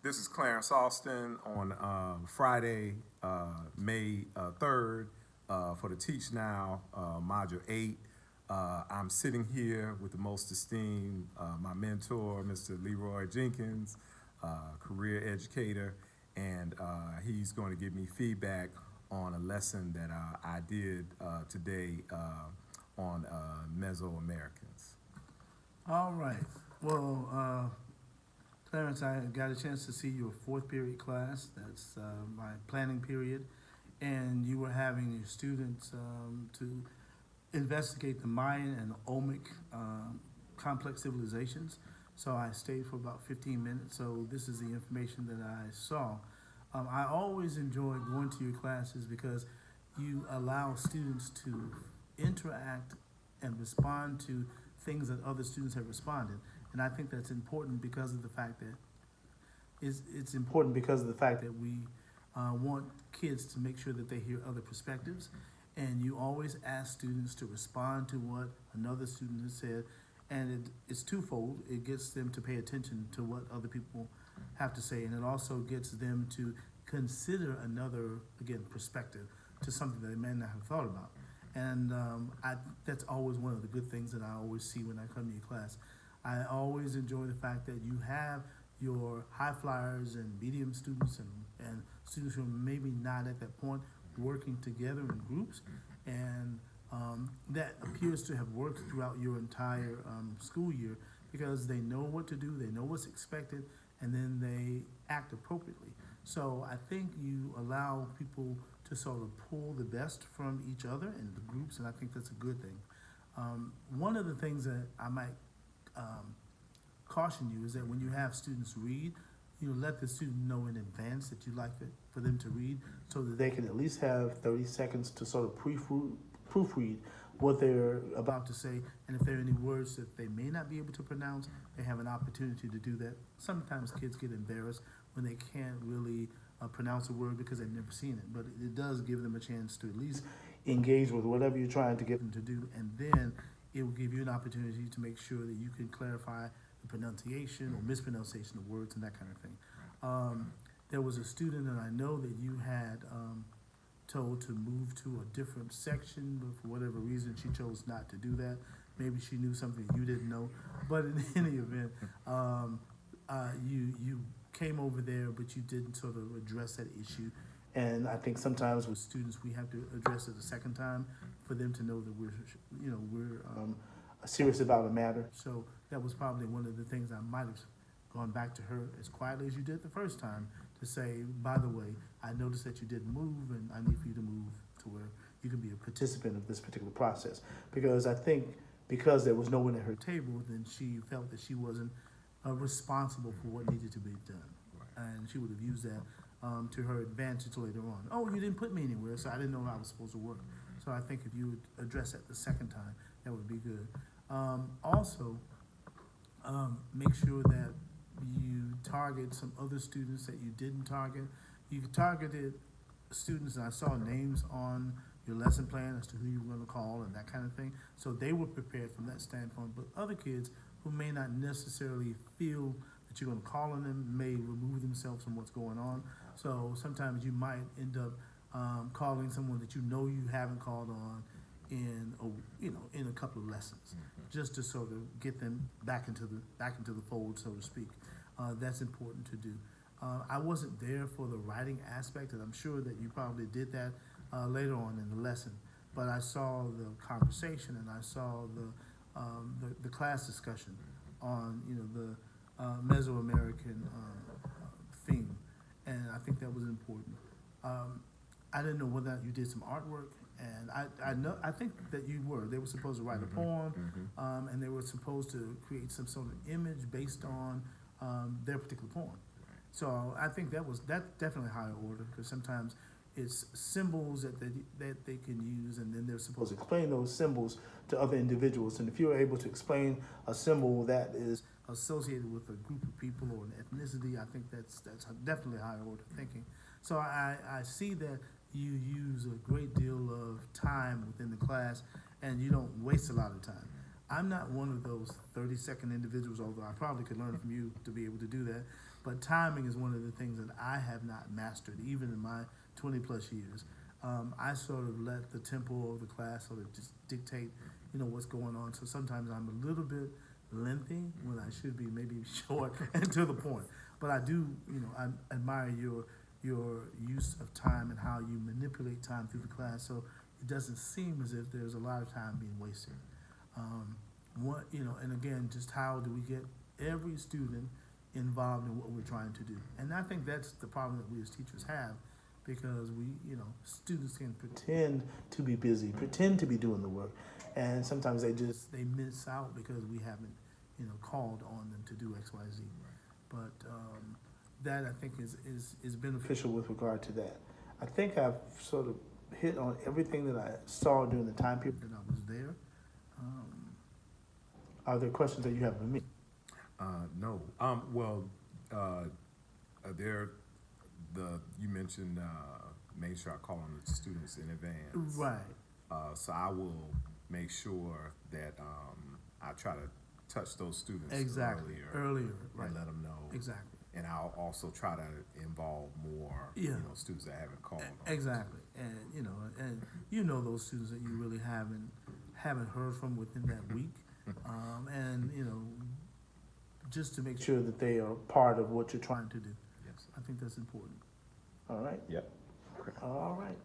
This is Clarence Austin on Friday, May 3rd, for the Teach Now Module 8. I'm sitting here with the most esteemed, my mentor, Mr. Leroy Jenkins, career educator, and he's going to give me feedback on a lesson that I did today on Mesoamericans. All right. Well, Clarence, I got a chance to see your fourth period class. That's my planning period. And you were having your students to investigate the Mayan and Olmec complex civilizations. So I stayed for about 15 minutes. So this is the information that I saw. I always enjoy going to your classes because you allow students to interact and respond to things that other students have responded. And I think that's important because of the fact that it's important because of the fact that we want kids to make sure that they hear other perspectives. And you always ask students to respond to what another student has said. And it's twofold. It gets them to pay attention to what other people have to say. And it also gets them to consider another, again, perspective to something that they may not have thought about. And that's always one of the good things that I always see when I come to your class. I always enjoy the fact that you have your high flyers and medium students and students who are maybe not at that point working together in groups. And that appears to have worked throughout your entire school year because they know what to do, they know what's expected, and then they act appropriately. So I think you allow people to sort of pull the best from each other in the groups, and I think that's a good thing. One of the things that I might caution you is that when you have students read, let the student know in advance that you'd like for them to read so that they can at least have 30 seconds to sort of proofread what they're about to say. And if there are any words that they may not be able to pronounce, they have an opportunity to do that. Sometimes kids get embarrassed when they can't really pronounce a word because they've never seen it, but it does give them a chance to at least engage with whatever you're trying to get them to do, and then it will give you an opportunity to make sure that you can clarify the pronunciation or mispronunciation of words and that kind of thing. There was a student that I know that you had told to move to a different section, but for whatever reason she chose not to do that. Maybe she knew something you didn't know, but in any event, you came over there, but you didn't sort of address that issue. And I think sometimes with students, we have to address it a second time for them to know that we're serious about a matter. So that was probably one of the things I might have gone back to her as quietly as you did the first time to say, by the way, I noticed that you didn't move, and I need for you to move to where you can be a participant of this particular process. Because I think because there was no one at her table, then she felt that she wasn't responsible for what needed to be done. Right. And she would have used that to her advantage later on. Oh, you didn't put me anywhere, so I didn't know I was supposed to work. So I think if you would address that the second time, that would be good. Also, make sure that you target some other students that you didn't target. You targeted students, and I saw names on your lesson plan as to who you were going to call and that kind of thing. So they were prepared from that standpoint. But other kids who may not necessarily feel that you're going to call on them may remove themselves from what's going on. So sometimes you might end up calling someone that you know you haven't called on in a couple of lessons, just to sort of get them back into the fold, so to speak. That's important to do. I wasn't there for the writing aspect, and I'm sure that you probably did that later on in the lesson. But I saw the conversation, and I saw the class discussion on the Mesoamerican theme, and I think that was important. I didn't know whether you did some artwork, and I think that they were supposed to write a poem, and they were supposed to create some sort of image based on their particular poem. So I think that's definitely higher order, because sometimes it's symbols that they can use, and then they're supposed to explain those symbols to other individuals. And if you're able to explain a symbol that is associated with a group of people or an ethnicity, I think that's definitely higher order thinking. So I see that you use a great deal of time within the class, and you don't waste a lot of time. I'm not one of those 30-second individuals, although I probably could learn from you to be able to do that. But timing is one of the things that I have not mastered, even in my 20-plus years. I sort of let the tempo of the class sort of just dictate, what's going on. So sometimes I'm a little bit lengthy when I should be maybe short and to the point. But I do, I admire your use of time and how you manipulate time through the class, so it doesn't seem as if there's a lot of time being wasted. And again, just how do we get every student involved in what we're trying to do? And I think that's the problem that we as teachers have, because students can pretend to be busy, pretend to be doing the work, and sometimes they miss out because we haven't, called on them to do X, Y, Z. But that I think is beneficial with regard to that. I think I've sort of hit on everything that I saw during the time period that I was there. Are there questions that you have for me? No. You mentioned make sure I call on the students in advance. Right. So I will make sure that I try to touch those students earlier, right. And let them know. Exactly. And I'll also try to involve more, students that haven't called. Exactly. And those students that you really haven't heard from within that week. Just to make sure that they are part of what you're trying to do. Yes. I think that's important. All right? Yep. All right.